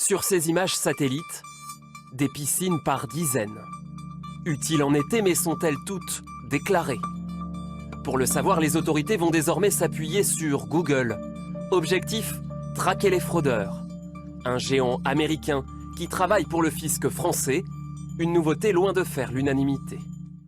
Sur ces images satellites, des piscines par dizaines. Utiles en été, mais sont-elles toutes déclarées? Pour le savoir, les autorités vont désormais s'appuyer sur Google. Objectif, traquer les fraudeurs. Un géant américain qui travaille pour le fisc français, une nouveauté loin de faire l'unanimité.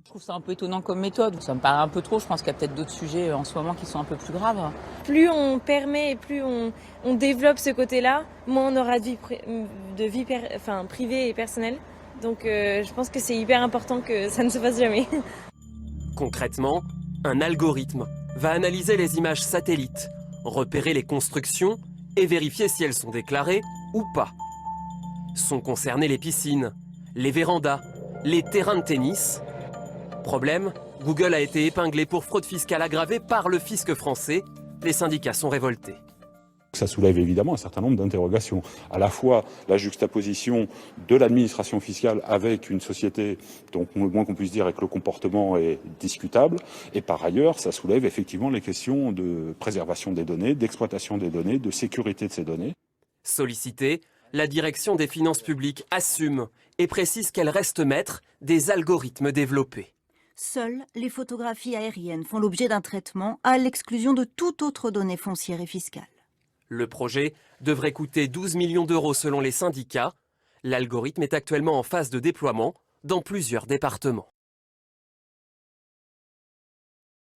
Je trouve ça un peu étonnant comme méthode. Ça me paraît un peu trop. Je pense qu'il y a peut-être d'autres sujets en ce moment qui sont un peu plus graves. Plus on permet et plus on développe ce côté-là, moins on aura de vie privée et personnelle. Donc je pense que c'est hyper important que ça ne se fasse jamais. Concrètement, un algorithme va analyser les images satellites, repérer les constructions et vérifier si elles sont déclarées ou pas. Sont concernées les piscines, les vérandas, les terrains de tennis. Problème, Google a été épinglé pour fraude fiscale aggravée par le fisc français. Les syndicats sont révoltés. Ça soulève évidemment un certain nombre d'interrogations. À la fois la juxtaposition de l'administration fiscale avec une société dont, le moins qu'on puisse dire, que le comportement est discutable. Et par ailleurs, ça soulève effectivement les questions de préservation des données, d'exploitation des données, de sécurité de ces données. Sollicitée, la direction des finances publiques assume et précise qu'elle reste maître des algorithmes développés. Seules les photographies aériennes font l'objet d'un traitement à l'exclusion de toute autre donnée foncière et fiscale. Le projet devrait coûter 12 millions d'euros selon les syndicats. L'algorithme est actuellement en phase de déploiement dans plusieurs départements.